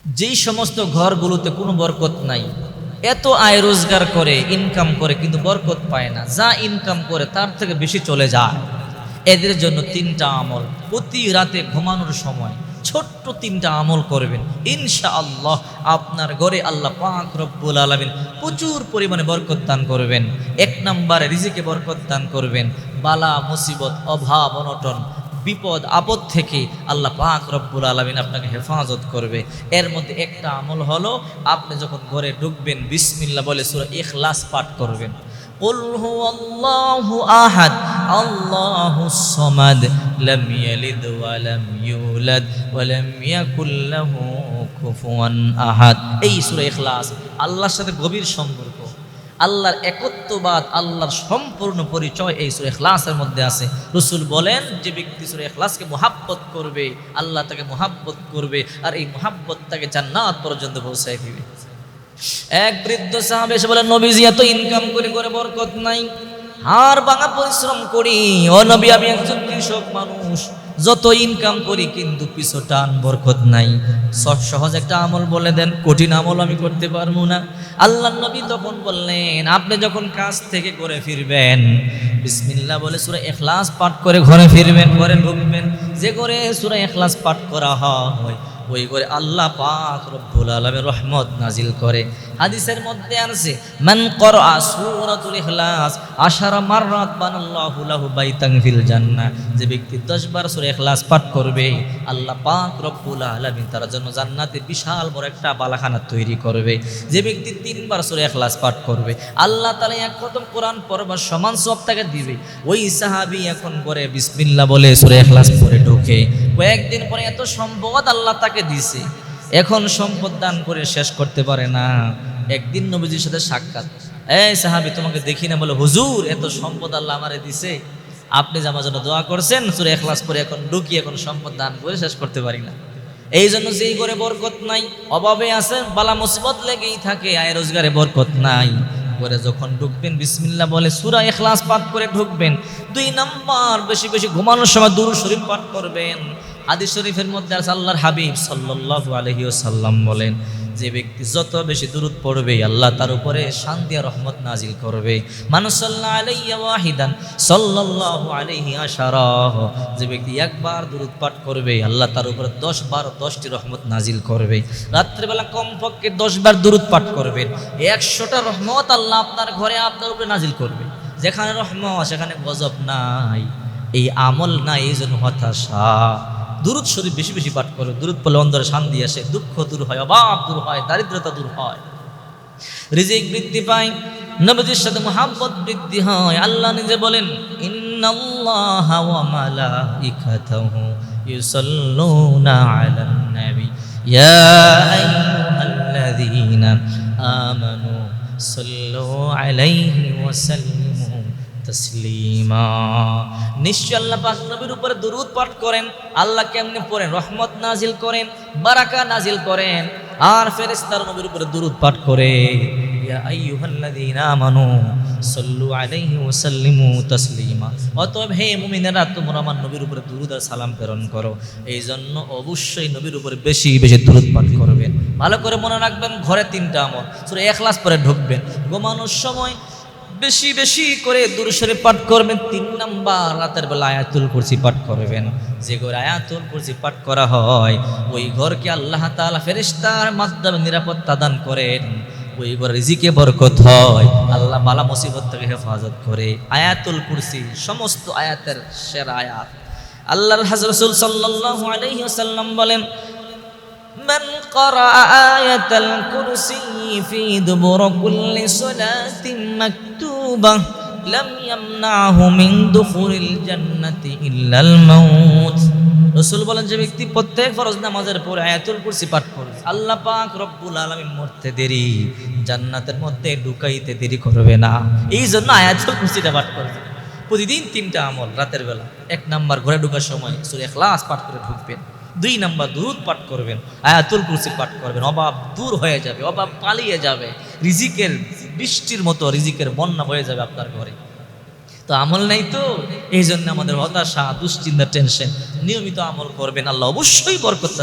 যেই সমস্ত ঘরগুলোতে কোনো বরকত নাই, এত আয় রোজগার করে, ইনকাম করে, কিন্তু বরকত পায় না, যা ইনকাম করে তার থেকে বেশি চলে যায়, এদের জন্য তিনটা আমল প্রতি রাতে ঘুমানোর সময় ছোট্ট তিনটা আমল করবেন, ইনশাআল্লাহ আপনার ঘরে আল্লাহ পাক রব্বুল আলামিন প্রচুর পরিমাণে বরকত দান করবেন। এক নম্বরে রিজিকে বরকত দান করবেন, বালা মুসিবত অভাব অনটন বিপদ আপদ থেকে আল্লাহ পাক রব্বুল আলামিন আপনাকে হেফাজত করবে। এর মধ্যে একটা আমল হলো, আপনি যখন ঘরে ঢুকবেন বিসমিল্লাহ বলে সূরা ইখলাস পাঠ করবেন। কুল হুয়াল্লাহু আহাদ আল্লাহুস সামাদ লাম ইয়ালিদ ওয়া লাম ইউলাদ ওয়া লাম ইয়াকুল লাহু কুফুয়ান আহাদ। এই সূরা ইখলাস আল্লাহর সাথে গভীর সম্পর্ক, আল্লাহর একত্ববাদ, আল্লাহর সম্পূর্ণ পরিচয় এই সূরা ইখলাসের মধ্যে আছে। রাসূল বলেন, যে ব্যক্তি সূরা ইখলাসকে মুহাব্বত করবে, আল্লাহ তাকে মুহাব্বত করবে, আর এই মুহাব্বত তাকে জান্নাত পর্যন্ত পৌঁছায় দিবে। এক বৃদ্ধ সাহাবী এসে বলেন, নবীজি এত ইনকাম করে করে বরকত নাই, হাড় ভাঙা পরিশ্রম করি, ও নবী আমি একজন কৃষক মানুষ, যত ইনকাম করি কিন্তু পিছু টান, বরকত নাই, সহজ একটা আমল বলে দেন, কঠিন আমল আমি করতে পারবো না। আল্লাহর নবী তখন বললেন, আপনি যখন কাজ থেকে ঘরে ফিরবেন বিসমিল্লাহ বলে সূরা ইখলাস পাঠ করে ঘরে ফিরবেন, ঘরে ঢুকবেন। যে ঘরে সূরা ইখলাস পাঠ করা হয় ওই করে আল্লাহ পাক রব্বুল আলামিন রহমত নাজিল করে। হাদিসের মধ্যে আছে, মান ক্বারা সূরাতুল ইখলাস 10 মাররাত বানাল্লাহু লাহু বাইতান ফিল জান্নাহ, যে ব্যক্তি 10 বার সূরা ইখলাস পাঠ করবে আল্লাহ পাক রব্বুল আলামিন তার জন্য জান্নাতে বিশাল বড় একটা বালাখানা তৈরি করবে। যে ব্যক্তি 3 বার সূরা ইখলাস পাঠ করবে আল্লাহ তাআলা এক খতম কোরআন পড়বার সমান সওয়াব তাকে দিবে। ওই সাহাবী এখন করে বিসমিল্লাহ বলে সূরা ইখলাস পড়ে ঢোকে, কয়েকদিন পরে এত সম্পদ আল্লাহ তাকে দিছে, এখন সম্পদ দান করে শেষ করতে পারে না। একদিন নবীজির সাথে সাক্ষাৎ, এই সাহাবী তোমাকে দেখি না, বলে হুজুর এত সম্পদ আল্লাহ আমারে দিছে, আপনি যে আমার জন্য দোয়া করছেন সূরা ইখলাস পড়ে এখন ঢুকি, এখন সম্পদ দান করে শেষ করতে পারি না। এই জন্য যেই করে বরকত নাই, অভাবে আছে, বালা মুসিবত লেগেই থাকে, আয় রোজগারে বরকত নাই, করে যখন ঢুকবেন বিসমিল্লাহ বলে সূরা ইখলাস পাঠ করে ঢুকবেন। 2 নাম্বার বেশি বেশি ঘুমানোর সময় দুরূদ শরীফ পাঠ করবেন। হাদিস শরীফের মধ্যে আছে, আল্লাহর হাবিব সাল্লাল্লাহু আলাইহি ওয়াসাল্লাম বলেন, যে ব্যক্তি যত বেশি দুরূদ পড়বে আল্লাহ তার উপরে শান্তি আর রহমত নাজিল করবে। মান সাল্লাল্লাহু আলাইহি ওয়াহিদান সাল্লাল্লাহু আলাইহি আশারা, যে ব্যক্তি একবার দুরূদ পাঠ করবে আল্লাহ তার উপরে 10 বার 10টি রহমত নাজিল করবে। রাত্রিবেলা কমপক্ষে 10 বার দুরূদ পাঠ করবেন, 100টা রহমত আল্লাহ আপনার ঘরে আপনার উপরে নাজিল করবে। যেখানে রহমত সেখানে গজব নাই, এই আমল নাই, এই জন্য হতাশা। দুরূদ শরীফ বেশি বেশি পাঠ করো, দুরূদ পড়লে অন্তরে শান্তি আসে, দুঃখ দূর হয়, অভাব দূর হয়, দারিদ্রতা দূর হয়, রিজিক বৃদ্ধি পায়, নবীর সাথে মুহাব্বত বৃদ্ধি হয়। আল্লাহ নিজে বলেন, ইন্নাল্লাহা ওয়া মালাইকাতাহু ইউসাল্লুনা আলান নবী ইয়া আইয়ুহাল্লাযীনা আমানু সাল্লু আলাইহি ওয়া সাল্লিমু তাসলিমা। নিশ্চয় আল্লাহ পাক নবীর উপরে দুরূদ পাঠ করেন। আল্লাহ কেমনে পড়েন? রহমত নাজিল করেন, বারাকা নাজিল করেন, আর ফেরেশতারা নবীর উপরে দুরূদ পাঠ করে, ইয়া আইয়ুহাল্লাযীনা আমানু সাল্লু আলাইহি ওয়া সাল্লিমু তাসলিমা। অতএব হে মুমিনেরা, তোমরা আমার নবীর উপরে দুরূদ আর সালাম প্রেরণ করো। এই জন্য অবশ্যই নবীর উপরে বেশি বেশি দুরূদ পাঠ করবেন। ভালো করে মনে রাখবেন, ঘরে 3টা আমল, সূরা ইখলাস পড়ে ঢুকবেন, ঘুমানোর সময় বেশি বেশি করে দুরূদ শরীফ পাঠ করবেন। 3 নাম্বার রাতের বেলা আয়াতুল কুরসি পাঠ করবেন। যে ঘরে আয়াতুল কুরসি পাঠ করা হয় ওই ঘরকে আল্লাহ তাআলা ফেরেশতার মাধ্যমে নিরাপত্তা দান করেন, ওই ঘরে রিজিকে বরকত হয়, আল্লাহ বালা মুসিবত থেকে হেফাজত করে। আয়াতুল কুরসি সমস্ত আয়াতের সেরা আয়াত। আল্লাহর রাসূল সাল্লাল্লাহু আলাইহি ওয়াসাল্লাম বলেন, মান ক্বারা আয়াতাল কুরসি ফি দুবুর কুল্লি সালাতিন মাকতুবাহ লাম ইয়ামনাহু মিন দুখুলিল জান্নাতি ইল্লাল মাউত। রাসূল বলেন, যে ব্যক্তি প্রত্যেক ফরজ নামাজের পরে আয়াতুল কুরসি পাঠ করবে আল্লাহ পাক রব্বুল আলামিন মরতে দেরি জান্নাতের মধ্যে ঢুকাইতে দেরি করবে না। এই জন্য আয়াতুল কুরসিটা পাঠ করবে। প্রতিদিন 3টা আমল রাতের বেলা। 1 নাম্বার ঘরে ঢোকার সময় সূরা ইখলাস পাঠ করে ঢুকবেন। 2 নাম্বার দুরূদ পাঠ করবেন, আয়াতুল কুরসি পাঠ করবেন, অভাব দূর হয়ে যাবে, অভাব পালিয়ে যাবে, রিজিকের বৃষ্টির মতো রিজিকের বন্যা হয়ে যাবে আপনার ঘরে। তো আমল নাই, তো এই জন্য আমাদের হতাশা, দুশ্চিন্তা, টেনশন। নিয়মিত আমল করবেন, আল্লাহ অবশ্যই বরকত